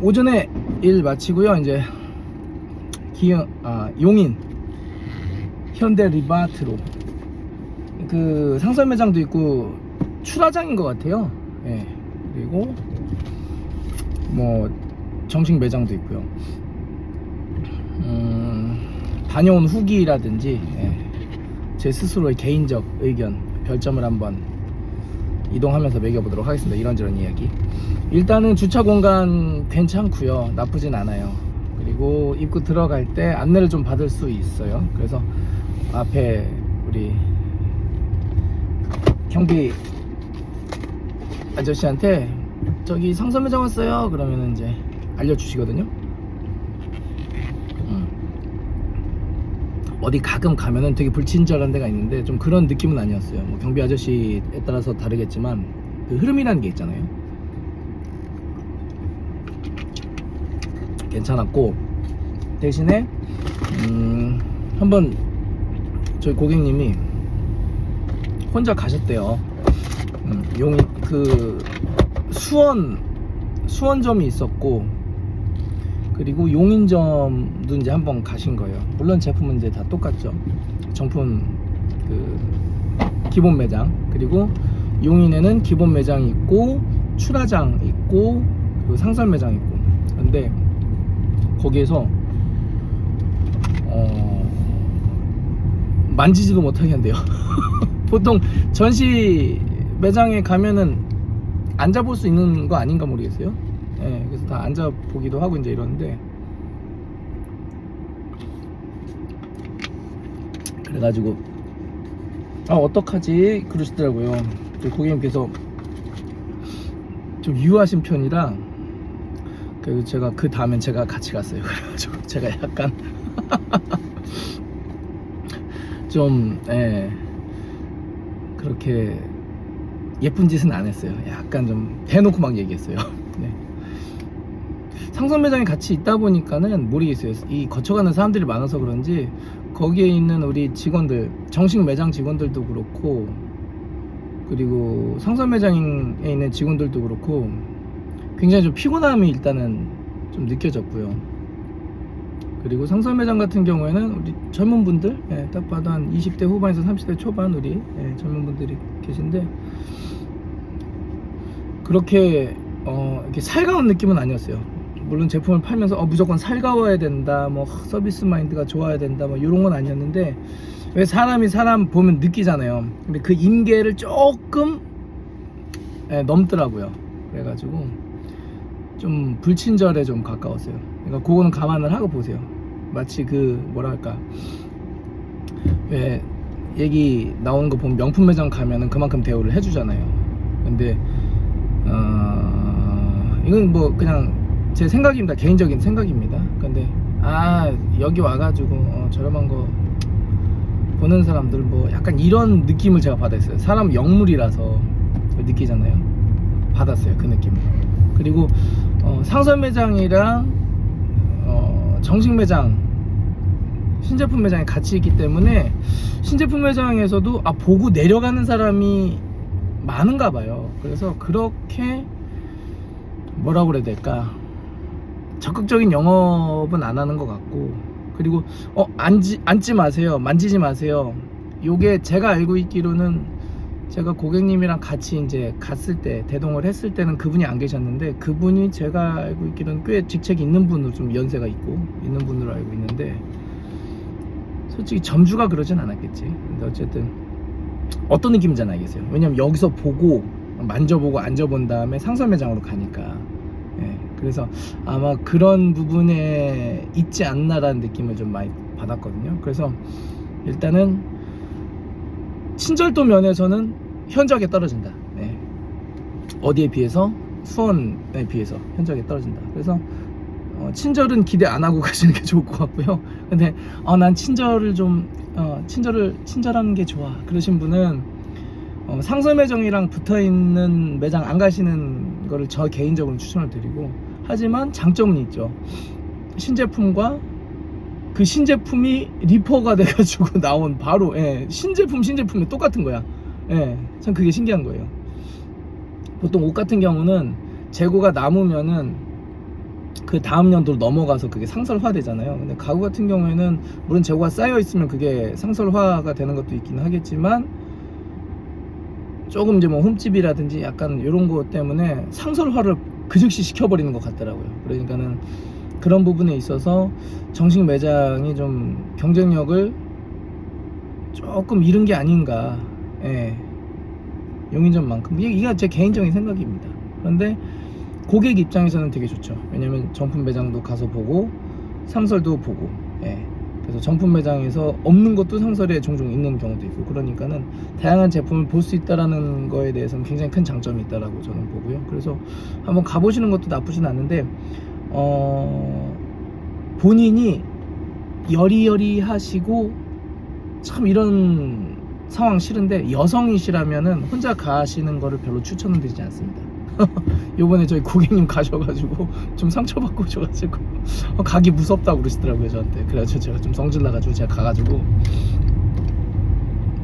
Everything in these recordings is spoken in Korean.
오전에 일 마치고요. 이제 용인 현대 리바트로 그 상설 매장도 있고 출하장인 것 같아요. 예. 그리고 뭐 정식 매장도 있고요. 다녀온 후기라든지 제 스스로의 개인적 의견, 별점을 한번 이동하면서 매겨보도록 하겠습니다. 이런저런 이야기. 일단은 주차 공간 괜찮고요. 나쁘진 않아요. 그리고 입구 들어갈 때 안내를 좀 받을 수 있어요. 그래서 앞에 우리 경비 아저씨한테 저기 상설 매장 왔어요 그러면 이제 알려주시거든요. 어디 가끔 가면은 되게 불친절한 데가 있는데 좀 그런 느낌은 아니었어요. 뭐 경비 아저씨에 따라서 다르겠지만 그 흐름이라는 게 있잖아요. 괜찮았고, 대신에 한번 저희 고객님이 혼자 가셨대요. 용인 그 수원점이 있었고, 그리고 용인점도 이제 한번 가신 거예요. 물론 제품은 이제 다 똑같죠. 정품 그 기본 매장, 그리고 용인에는 기본 매장이 있고 출하장 있고 그리고 상설 매장 있고. 근데 거기에서 만지지도 못하게 한대요. 보통 전시 매장에 가면은 앉아볼 수 있는 거 아닌가 모르겠어요. 예, 그래서 다 앉아보기도 하고 이제 이러는데, 그래가지고 어떡하지 그러시더라고요. 고객님께서 좀 유하신 편이라 그래서 제가 그 다음엔 제가 같이 갔어요. 그래가지고 제가 약간 좀 그렇게 예쁜 짓은 안 했어요. 약간 좀 대놓고 막 얘기했어요. 네. 상설 매장에 같이 있다 보니까는 모르겠어요. 이 거쳐가는 사람들이 많아서 그런지 거기에 있는 우리 직원들, 정식 매장 직원들도 그렇고, 그리고 상설 매장에 있는 직원들도 그렇고 굉장히 좀 피곤함이 일단은 좀 느껴졌고요. 그리고 상설 매장 같은 경우에는 우리 젊은 분들, 딱 봐도 한 20대 후반에서 30대 초반 우리 젊은 분들이 계신데, 그렇게 이렇게 살가운 느낌은 아니었어요. 물론 제품을 팔면서 무조건 살가워야 된다, 뭐 서비스 마인드가 좋아야 된다, 뭐 이런 건 아니었는데, 왜 사람이 사람 보면 느끼잖아요. 근데 그 임계를 조금 넘더라고요. 그래가지고 좀 불친절에 좀 가까웠어요. 그러니까 그거는 감안을 하고 보세요. 마치 그 뭐랄까, 왜 얘기 나오는 거 보면 명품 매장 가면은 그만큼 대우를 해주잖아요. 근데 이건 뭐 그냥 제 생각입니다. 개인적인 생각입니다. 근데 여기 와가지고 저렴한 거 보는 사람들 뭐 약간 이런 느낌을 제가 받았어요. 사람 영물이라서 느끼잖아요. 받았어요, 그 느낌을. 그리고 상설 매장이랑 정식 매장, 신제품 매장이 같이 있기 때문에 신제품 매장에서도 보고 내려가는 사람이 많은가 봐요. 그래서 그렇게 뭐라고 그래야 될까, 적극적인 영업은 안 하는 것 같고, 그리고 앉지 마세요, 만지지 마세요, 요게 제가 알고 있기로는, 제가 고객님이랑 같이 이제 갔을 때, 대동을 했을 때는 그분이 안 계셨는데, 그분이 제가 알고 있기로는 꽤 직책이 있는 분으로, 좀 연세가 있고 있는 분으로 알고 있는데, 솔직히 점주가 그러진 않았겠지. 근데 어쨌든 어떤 느낌인지 알겠어요. 왜냐면 여기서 보고 만져보고 앉아본 다음에 상설 매장으로 가니까. 그래서 아마 그런 부분에 있지 않나라는 느낌을 좀 많이 받았거든요. 그래서 일단은 친절도 면에서는 현저하게 떨어진다. 어디에 비해서? 수원에 비해서 현저하게 떨어진다. 그래서 친절은 기대 안 하고 가시는 게 좋을 것 같고요. 근데 난 친절을 좀 친절한 게 좋아 그러신 분은 상설 매장이랑 붙어있는 매장 안 가시는 거를 저 개인적으로 추천을 드리고, 하지만 장점은 있죠. 신제품과 그 신제품이 리퍼가 돼가지고 나온 바로 신제품이 똑같은 거야. 참 그게 신기한 거예요. 보통 옷 같은 경우는 재고가 남으면은 그 다음 연도로 넘어가서 그게 상설화 되잖아요. 근데 가구 같은 경우에는 물론 재고가 쌓여 있으면 그게 상설화가 되는 것도 있긴 하겠지만 조금 이제 뭐 홈집이라든지 약간 이런 거 때문에 상설화를 그 즉시 시켜버리는 것 같더라고요. 그러니까는 그런 부분에 있어서 정식 매장이 좀 경쟁력을 조금 잃은 게 아닌가. 예. 용인점만큼. 이게 제 개인적인 생각입니다. 그런데 고객 입장에서는 되게 좋죠. 왜냐면 정품 매장도 가서 보고 상설도 보고, 예. 그래서 정품 매장에서 없는 것도 상설에 종종 있는 경우도 있고, 그러니까는 다양한 제품을 볼 수 있다라는 거에 대해서는 굉장히 큰 장점이 있다라고 저는 보고요. 그래서 한번 가보시는 것도 나쁘진 않은데 본인이 여리여리 하시고 참 이런 상황 싫은데 여성이시라면은 혼자 가시는 거를 별로 추천은 드리지 않습니다. 요번에 저희 고객님 가셔가지고 좀 상처받고 오셔가지고 가기 무섭다고 그러시더라고요 저한테. 그래가지고 제가 좀 성질 나가지고 제가 가가지고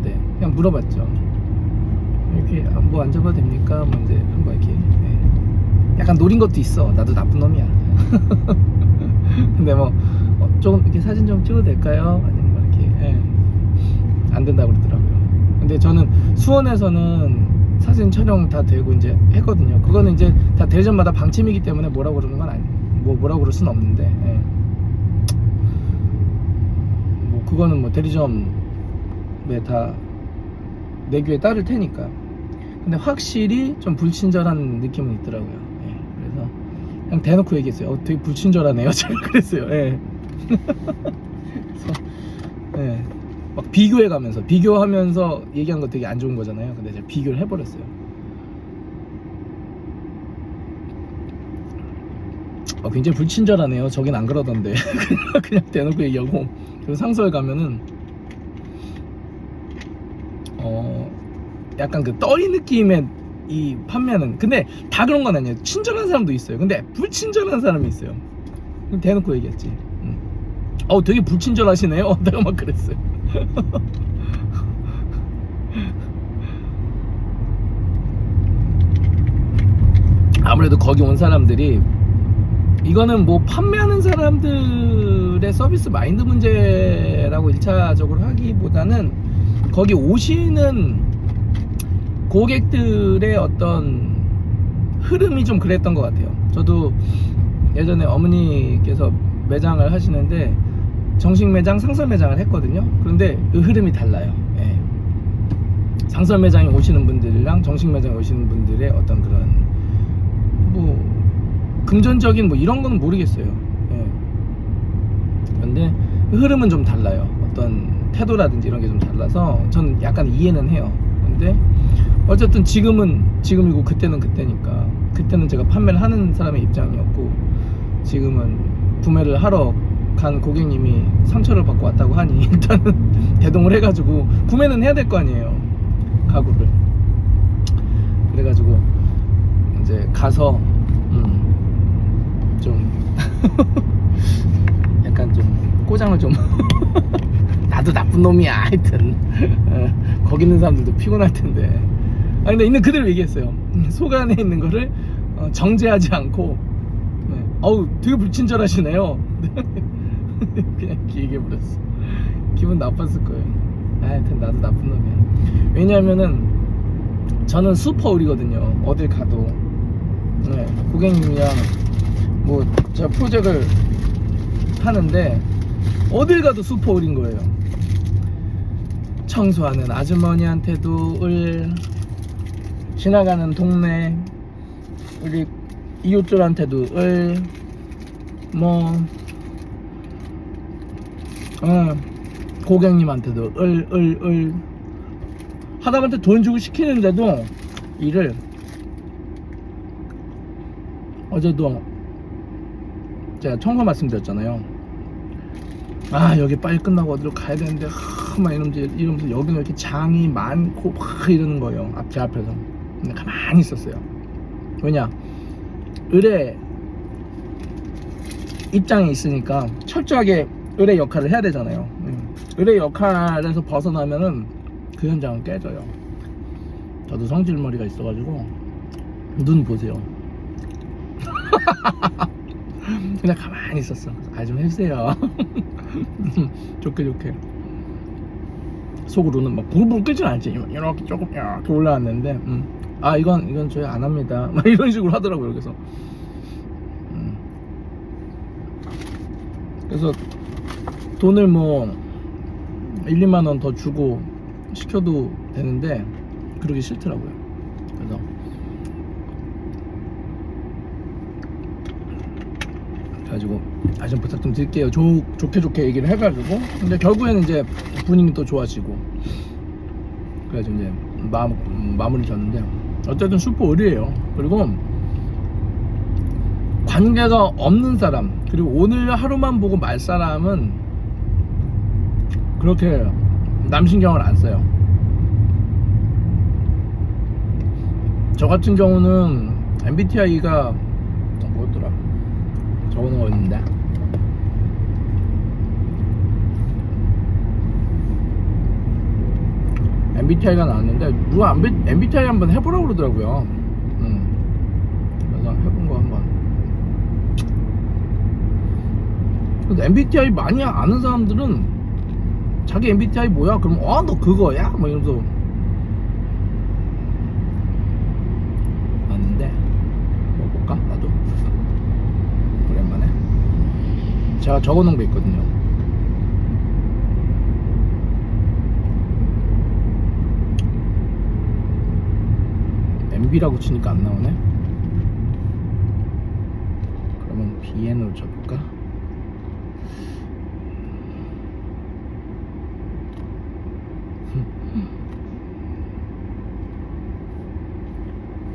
네 그냥 물어봤죠. 이렇게 뭐 앉아봐도 됩니까? 뭐 이제 한번 이렇게 약간 노린 것도 있어. 나도 나쁜 놈이야. 근데 뭐 조금 이렇게 사진 좀 찍어도 될까요? 아니면 뭐 이렇게 안 된다고 그러더라고요. 근데 저는 수원에서는 사진 촬영 다 되고 이제 했거든요. 그거는 이제 다 대리점마다 방침이기 때문에 뭐라고 그러는 건 뭐라고 그럴 수는 없는데, 뭐 그거는 뭐 대리점에 다 내규에 따를 테니까. 근데 확실히 좀 불친절한 느낌은 있더라고요. 그래서 그냥 대놓고 얘기했어요. 되게 불친절하네요. 제가 그랬어요. 그래서 막 비교하면서 얘기한 거 되게 안 좋은 거잖아요. 근데 제가 비교를 해버렸어요. 굉장히 불친절하네요. 저긴 안 그러던데. 그냥 대놓고 얘기하고. 그리고 상설 가면은 약간 그 떨이 느낌의 이 판매는, 근데 다 그런 건 아니에요. 친절한 사람도 있어요. 근데 불친절한 사람이 있어요. 대놓고 얘기했지. 되게 불친절하시네요. 내가 막 그랬어요. 아무래도 거기 온 사람들이, 이거는 뭐 판매하는 사람들의 서비스 마인드 문제라고 1차적으로 하기보다는 거기 오시는 고객들의 어떤 흐름이 좀 그랬던 것 같아요. 저도 예전에 어머니께서 매장을 하시는데 정식 매장, 상설 매장을 했거든요. 그런데 그 흐름이 달라요. 상설 매장에 오시는 분들이랑 정식 매장에 오시는 분들의 어떤 그런 뭐 금전적인 뭐 이런 거는 모르겠어요. 그런데 그 흐름은 좀 달라요. 어떤 태도라든지 이런 게 좀 달라서 저는 약간 이해는 해요. 근데 어쨌든 지금이고 그때는 그때니까, 그때는 제가 판매를 하는 사람의 입장이었고 지금은 구매를 하러 간 고객님이 상처를 받고 왔다고 하니 일단은 대동을 해가지고 구매는 해야 될 거 아니에요, 가구를. 그래가지고 이제 가서 좀 약간 좀 꼬장을 좀 나도 나쁜 놈이야 하여튼 거기 있는 사람들도 피곤할 텐데. 근데 있는 그대로 얘기했어요. 속 안에 있는 거를 정제하지 않고 되게 불친절하시네요. 그냥 이렇게 얘기해버렸어. 기분 나빴을 거예요. 하여튼 나도 나쁜 놈이야. 왜냐면은 저는 슈퍼울이거든요. 어딜 가도 고객님이랑 뭐 제가 프로젝트를 하는데 어딜 가도 슈퍼울인 거예요. 청소하는 아주머니한테도 을, 지나가는 동네 우리 이웃들한테도 을, 뭐 고객님한테도 을 하다못해 돈 주고 시키는데도 일을. 어제도 제가 청소 말씀드렸잖아요. 여기 빨리 끝나고 어디로 가야 되는데 막 이러면서 여기는 이렇게 장이 많고 막 이러는 거예요. 제 앞에서. 근데 가만히 있었어요. 왜냐, 의뢰 입장에 있으니까 철저하게 의뢰 역할을 해야 되잖아요. 의뢰 역할에서 벗어나면은 그 현장은 깨져요. 저도 성질머리가 있어가지고 눈 보세요. 그냥 가만히 있었어. 아 좀 해주세요. 좋게 속으로는 막 부글부글 끓진 않지. 이렇게 조금 이렇게 올라왔는데 아 이건 저희 안 합니다. 막 이런 식으로 하더라고요. 그래서 돈을 뭐 1, 2만 원 더 주고 시켜도 되는데 그러기 싫더라고요. 그래가지고 좀 부탁 좀 드릴게요. 좋게 얘기를 해가지고 근데 결국에는 이제 분위기 또 좋아지고 그래가지고 이제 마무리 졌는데 어쨌든 슈퍼 의리에요. 그리고 관계가 없는 사람 그리고 오늘 하루만 보고 말 사람은 그렇게 남신경을 안 써요. 저 같은 경우는 MBTI가 뭐였더라? 적어놓은 거 있는데 MBTI가 나왔는데 누가 MBTI 한번 해보라고 그러더라고요. 그래서 해본 거 한번. 근데 MBTI 많이 아는 사람들은 자기 MBTI 뭐야? 그럼 너 그거야? 막 이러면서 아는데 뭐 볼까? 나도 오랜만에 제가 적어놓은 거 있거든요. MB라고 치니까 안 나오네. 그러면 BN으로 쳐볼까?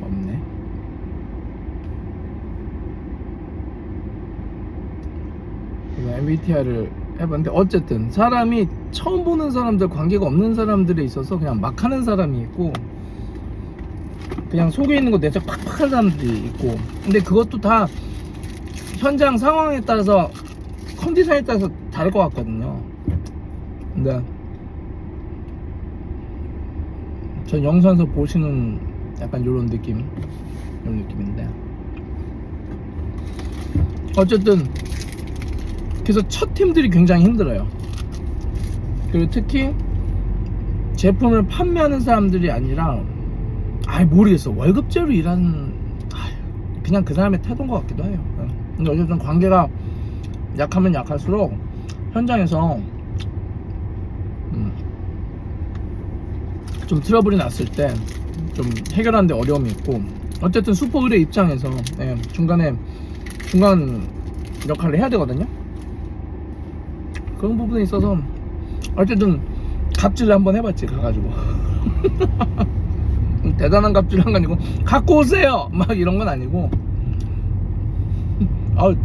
없네. MBTI를 해봤는데 어쨌든 사람이 처음 보는 사람들 관계가 없는 사람들에 있어서 그냥 막 하는 사람이 있고 그냥 속에 있는 거 내적 팍팍한 사람들이 있고 근데 그것도 다 현장 상황에 따라서 컨디션에 따라서 다를 것 같거든요. 근데 전 영상에서 보시는 약간 이런 느낌인데 어쨌든 그래서 첫 팀들이 굉장히 힘들어요. 그리고 특히 제품을 판매하는 사람들이 아니라 모르겠어. 월급제로 일하는 그냥 그 사람의 태도인 것 같기도 해요. 근데 어쨌든 관계가 약하면 약할수록 현장에서 좀 트러블이 났을 때 좀 해결하는데 어려움이 있고 어쨌든 슈퍼 의뢰 입장에서 중간 역할을 해야 되거든요. 그런 부분에 있어서 어쨌든 갑질을 한번 해봤지. 가가지고 대단한 갑질을 한 건 아니고 갖고 오세요 막 이런 건 아니고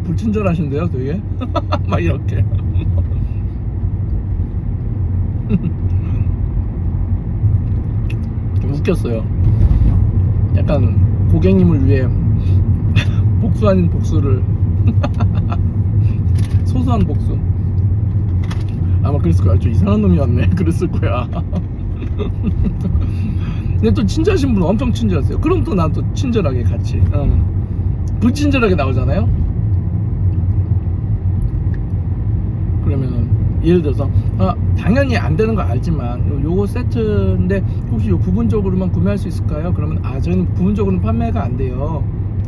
불친절하신데요 되게 막 이렇게 좀 웃겼어요. 약간 고객님을 위해 복수 아닌 복수를 소소한 복수. 아마 그랬을 거야. 저 이상한 놈이었네. 그랬을 거야. 근데 또 친절하신 분은 엄청 친절하세요. 그럼 또 난 또 친절하게 같이 불친절하게 나오잖아요. 그러면은 예를 들어서 당연히 안 되는 거 알지만 요거 세트인데 혹시 요 부분적으로만 구매할 수 있을까요? 그러면 저희는 부분적으로는 판매가 안 돼요.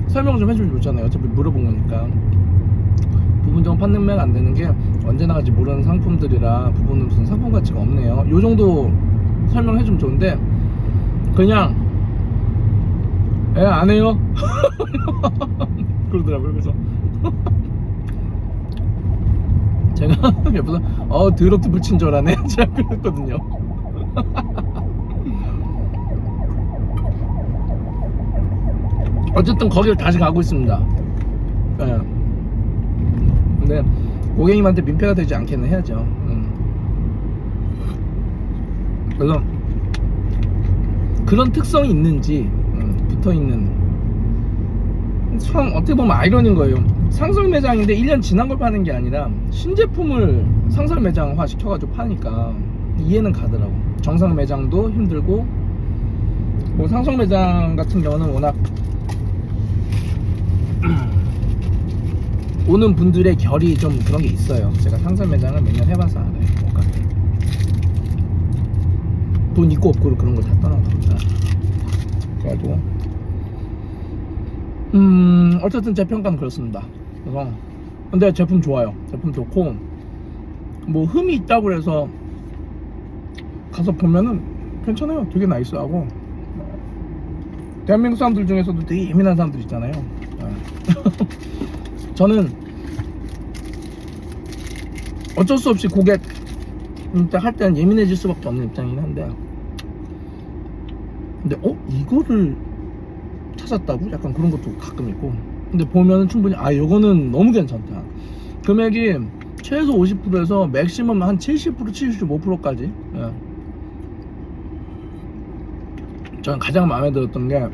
설명 좀 해주면 좋잖아요. 어차피 물어본 거니까. 부분적으로 판매가 안 되는 게 언제 나갈지 모르는 상품들이라 부분은 무슨 상품 가치가 없네요. 요 정도 설명해주면 좋은데 그냥 안 해요. 그러더라고요. 그래서 제가 옆에서 더럽게 불친절하네 제가 그랬거든요. 어쨌든 거기를 다시 가고 있습니다. 근데 고객님한테 민폐가 되지 않게는 해야죠. 그래서 그런 특성이 있는지 붙어있는 참 어떻게 보면 아이러니인 거예요. 상설 매장인데 1년 지난 걸 파는 게 아니라 신제품을 상설 매장화 시켜가지고 파니까 이해는 가더라고. 정상 매장도 힘들고 뭐 상설 매장 같은 경우는 워낙 오는 분들의 결이 좀 그런 게 있어요. 제가 상설 매장을 몇 년 해봐서 알아요. 뭔가 돈 있고 없고로 그런 걸 다 떠난 겁니다. 그래가지고 어쨌든 제 평가는 그렇습니다. 그래서 근데 제품 좋아요. 제품 좋고 뭐 흠이 있다고 해서 가서 보면은 괜찮아요. 되게 나이스하고 대한민국 사람들 중에서도 되게 예민한 사람들 있잖아요. 저는 어쩔 수 없이 고객 할 때는 예민해질 수밖에 없는 입장이긴 한데 근데 이거를 찾았다고? 약간 그런 것도 가끔 있고 근데 보면은 충분히 요거는 너무 괜찮다. 금액이 최소 50%에서 맥시멈 한 70% 75%까지 저는 가장 마음에 들었던 게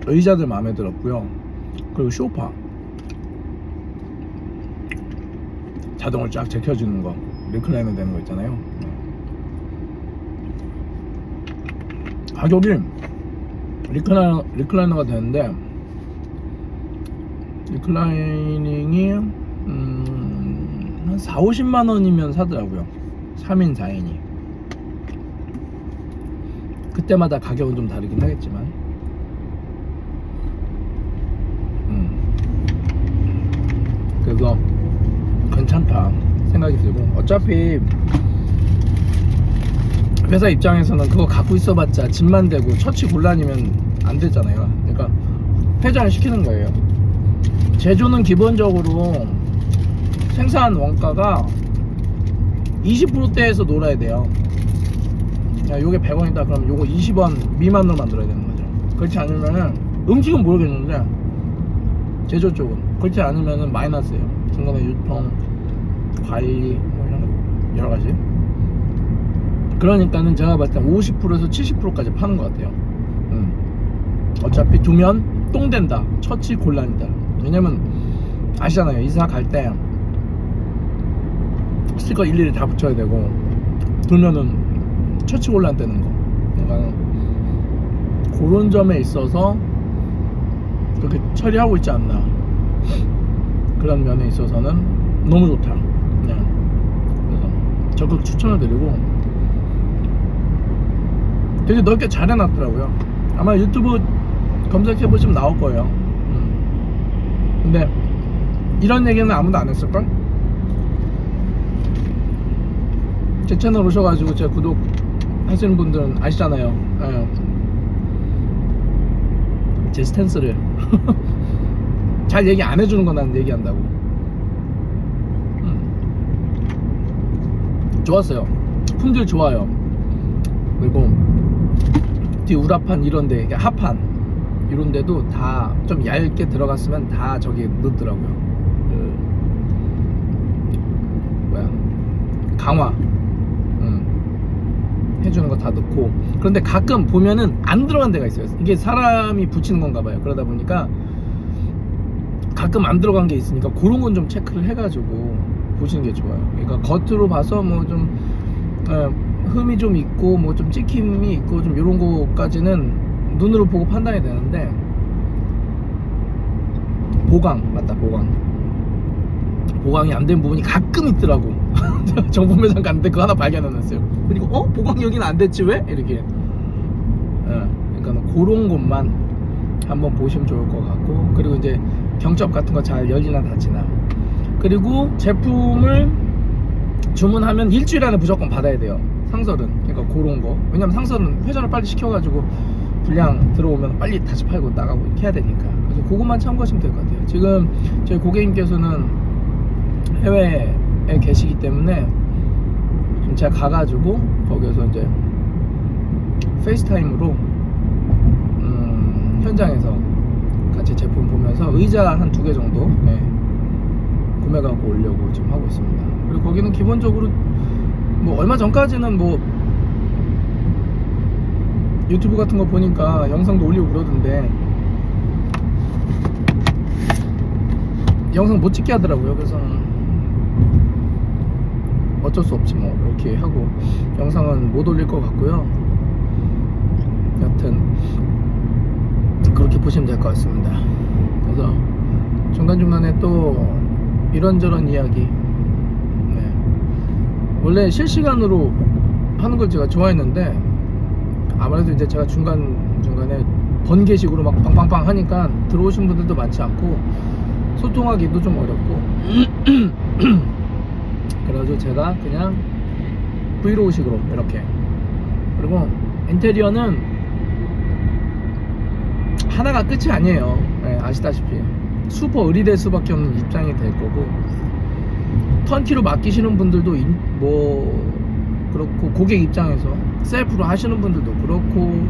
의자들 마음에 들었고요. 그리고 소파 자동으로 쫙 제껴주는 거 리클라이너 되는 거 있잖아요. 가격이 리클라이너가 되는데 리클라이닝이 한 40~50만원이면 사더라고요. 3인 4인이 그때마다 가격은 좀 다르긴 하겠지만 그래서 괜찮다 생각이 들고 어차피 회사 입장에서는 그거 갖고 있어봤자 짐만 되고 처치 곤란이면 안 되잖아요. 그러니까 회전을 시키는 거예요. 제조는 기본적으로 생산 원가가 20%대에서 놀아야 돼요. 야, 요게 100원이다 그러면 요거 20원 미만으로 만들어야 되는 거죠. 그렇지 않으면은 음식은 모르겠는데 제조 쪽은 그렇지 않으면은 마이너스예요. 중간에 유통, 관리 뭐 이런 거 여러 가지. 그러니까는 제가 봤을 때 50%에서 70%까지 파는 것 같아요. 어차피 두면 똥 된다, 처치 곤란이다. 왜냐면 아시잖아요. 이사 갈 때 스티커 일일이 다 붙여야 되고 두면은 처치 곤란 되는 거. 그러니까 그런 점에 있어서 그렇게 처리하고 있지 않나. 그런 면에 있어서는 너무 좋다. 그래서 적극 추천을 드리고 되게 넓게 잘 해놨더라고요. 아마 유튜브 검색해보시면 나올 거예요. 근데 이런 얘기는 아무도 안 했을걸? 제 채널 오셔가지고 제 구독 하시는 분들은 아시잖아요. 제 스탠스를 잘 얘기 안 해주는 건 난 얘기한다고. 좋았어요. 품질 좋아요. 그리고 뒤 우라판 이런데 하판 이런데도 다 좀 얇게 들어갔으면 다 저기 넣더라고요. 강화 해주는 거 다 넣고. 그런데 가끔 보면은 안 들어간 데가 있어요. 이게 사람이 붙이는 건가 봐요. 그러다 보니까 가끔 안 들어간 게 있으니까 그런 건 좀 체크를 해가지고 보시는 게 좋아요. 그러니까 겉으로 봐서 뭐 좀 흠이 좀 있고 뭐 좀 찍힘이 있고 좀 이런 거까지는 눈으로 보고 판단이 되는데 보강이 안 된 부분이 가끔 있더라고. 정품 매장 갔는데 그거 하나 발견해놨어요. 그리고 보강이 여기는 안 됐지 왜? 이렇게. 그러니까 그런 것만 한번 보시면 좋을 것 같고, 그리고 이제 경첩 같은 거 잘 열리나 닫히나, 그리고 제품을 주문하면 일주일 안에 무조건 받아야 돼요. 상설은. 그러니까 그런 거. 왜냐면 상설은 회전을 빨리 시켜가지고 분량 들어오면 빨리 다시 팔고 나가고 이렇게 해야 되니까. 그래서 그것만 참고하시면 될 것 같아요. 지금 저희 고객님께서는 해외에 계시기 때문에 좀 제가 가가지고 거기서 이제 페이스타임으로 현장에서 같이 제품 보면서 의자 한 2개 정도 구매 갖고 오려고 지금 하고 있습니다. 그리고 거기는 기본적으로 뭐 얼마 전까지는 뭐 유튜브 같은 거 보니까 영상도 올리고 그러던데 영상 못 찍게 하더라고요. 그래서 어쩔 수 없지 뭐 이렇게 하고 영상은 못 올릴 것 같고요. 여튼 그렇게 보시면 될 것 같습니다. 그래서 중간중간에 또 이런저런 이야기. 네. 원래 실시간으로 하는 걸 제가 좋아했는데 아무래도 이제 제가 중간중간에 번개식으로 막 빵빵빵 하니까 들어오신 분들도 많지 않고 소통하기도 좀 어렵고 그래가지고 제가 그냥 브이로그식으로 이렇게. 그리고 인테리어는 하나가 끝이 아니에요. 네, 아시다시피 슈퍼 의리될 수밖에 없는 입장이 될 거고, 턴키로 맡기시는 분들도 뭐 그렇고, 고객 입장에서 셀프로 하시는 분들도 그렇고,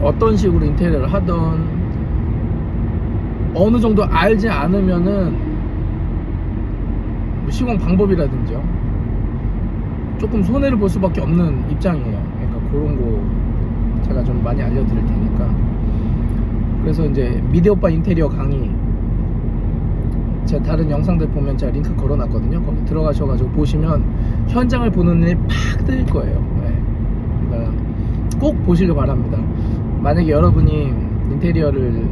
어떤 식으로 인테리어를 하던 어느 정도 알지 않으면은 시공 방법이라든지요, 조금 손해를 볼 수밖에 없는 입장이에요. 그러니까 그런 거 제가 좀 많이 알려드릴 테니까. 그래서 이제 미디어바 인테리어 강의, 제 다른 영상들 보면 제가 링크 걸어놨거든요. 거기 들어가셔가지고 보시면 현장을 보는 눈이 팍 뜨일 거예요. 네. 그러니까 꼭 보시길 바랍니다. 만약에 여러분이 인테리어를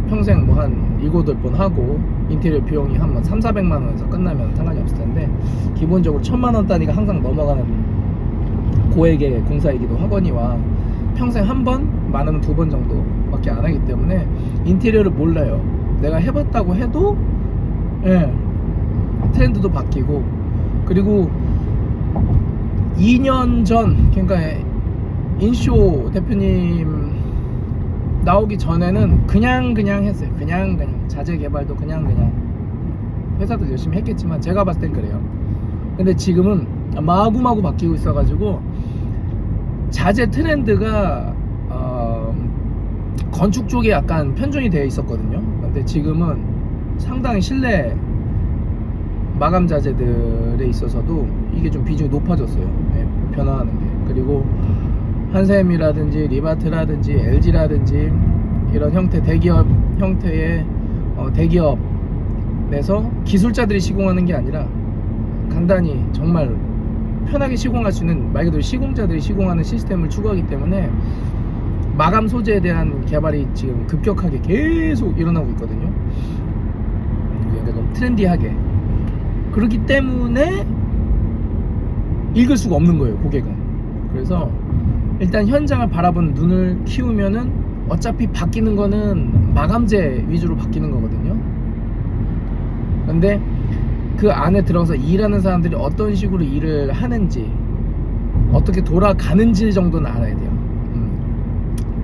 평생 뭐 한 7-8번 하고 인테리어 비용이 한 300-400만 원에서 끝나면 상관이 없을 텐데, 기본적으로 1000만 원 단위가 항상 넘어가는 고액의 공사이기도 하거니와 평생 한 번, 많으면 2번 정도 밖에 안 하기 때문에 인테리어를 몰라요. 내가 해봤다고 해도 예, 트렌드도 바뀌고, 그리고 2년 전, 그러니까 인쇼 대표님 나오기 전에는 그냥 했어요. 그냥 자재 개발도 그냥 회사도 열심히 했겠지만 제가 봤을 땐 그래요. 근데 지금은 마구마구 바뀌고 있어가지고 자재 트렌드가 건축 쪽에 약간 편중이 되어 있었거든요. 근데 지금은 상당히 실내 마감 자재들에 있어서도 이게 좀 비중이 높아졌어요. 네, 변화하는 게. 그리고 한샘이라든지 리바트라든지 LG라든지 이런 형태, 대기업 형태의 대기업에서 기술자들이 시공하는 게 아니라 간단히 정말 편하게 시공할 수 있는, 말 그대로 시공자들이 시공하는 시스템을 추구하기 때문에 마감 소재에 대한 개발이 지금 급격하게 계속 일어나고 있거든요. 그러니까 좀 트렌디하게. 그렇기 때문에 읽을 수가 없는 거예요, 고객은. 그래서 일단 현장을 바라보는 눈을 키우면은 어차피 바뀌는 거는 마감재 위주로 바뀌는 거거든요. 근데 그 안에 들어가서 일하는 사람들이 어떤 식으로 일을 하는지, 어떻게 돌아가는지 정도는 알아야 돼요.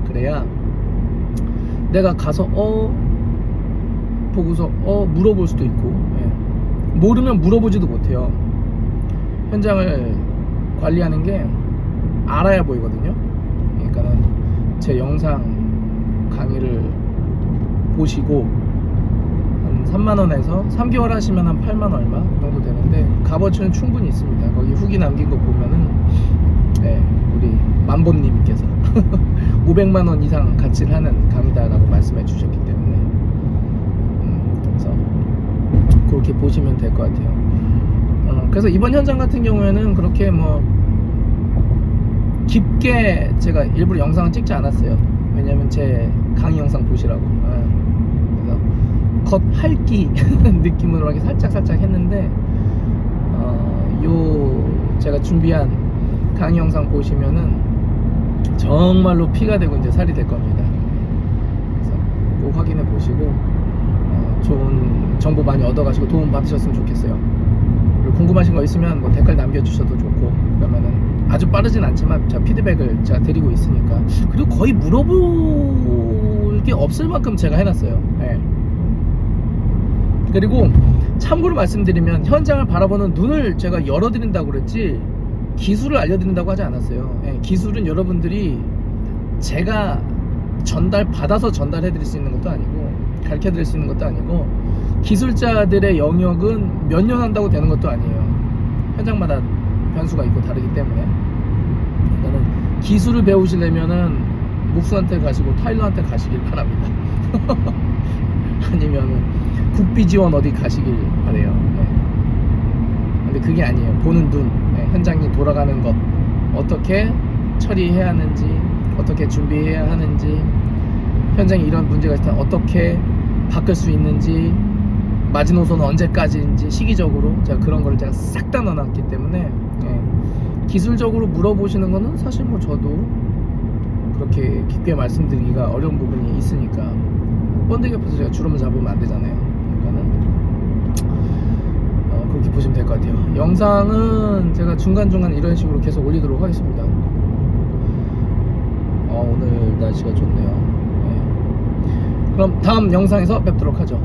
그래야 내가 가서 보고서 물어볼 수도 있고, 예. 모르면 물어보지도 못해요. 현장을 관리하는 게 알아야 보이거든요. 그러니까는 제 영상 강의를 보시고 한 3만원에서 3개월 하시면 한 8만 얼마 정도 되는데, 값어치는 충분히 있습니다. 거기 후기 남긴 거 보면은 네, 우리 만보님께서 500만원 이상 가치를 하는 강의다라고 말씀해 주셨기 때문에 그래서 그렇게 보시면 될 것 같아요. 그래서 이번 현장 같은 경우에는 그렇게 뭐 깊게 제가 일부러 영상을 찍지 않았어요. 왜냐면 제 강의 영상 보시라고. 그래서 겉핥기 느낌으로 이렇게 살짝 했는데, 요 제가 준비한 강의 영상 보시면은 정말로 피가 되고 이제 살이 될 겁니다. 그래서 꼭 확인해 보시고 좋은 정보 많이 얻어가시고 도움 받으셨으면 좋겠어요. 그리고 궁금하신 거 있으면 뭐 댓글 남겨주셔도 좋고, 그러면은 아주 빠르진 않지만 제가 피드백을 제가 드리고 있으니까. 그리고 거의 물어볼 게 없을 만큼 제가 해놨어요. 네. 그리고 참고로 말씀드리면 현장을 바라보는 눈을 제가 열어드린다고 그랬지 기술을 알려드린다고 하지 않았어요. 네. 기술은 여러분들이 제가 받아서 전달해드릴 수 있는 것도 아니고, 가르쳐드릴 수 있는 것도 아니고, 기술자들의 영역은 몇 년 한다고 되는 것도 아니에요. 현장마다 변수가 있고 다르기 때문에. 그러니까는 기술을 배우시려면은 목수한테 가시고 타일러한테 가시길 바랍니다. 아니면은 국비지원 어디 가시길 바래요. 네. 근데 그게 아니에요. 보는 눈, 네. 현장이 돌아가는 것, 어떻게 처리해야 하는지, 어떻게 준비해야 하는지, 현장에 이런 문제가 있다면 어떻게 바꿀 수 있는지, 마지노선은 언제까지인지 시기적으로 제가 그런 거를 제가 싹 다 넣어놨기 때문에 예. 기술적으로 물어보시는 거는 사실 뭐 저도 그렇게 깊게 말씀드리기가 어려운 부분이 있으니까 번데기 옆에서 제가 주름을 잡으면 안 되잖아요. 그러니까는 그렇게 보시면 될 것 같아요. 영상은 제가 중간중간 이런 식으로 계속 올리도록 하겠습니다. 오늘 날씨가 좋네요. 네. 그럼 다음 영상에서 뵙도록 하죠.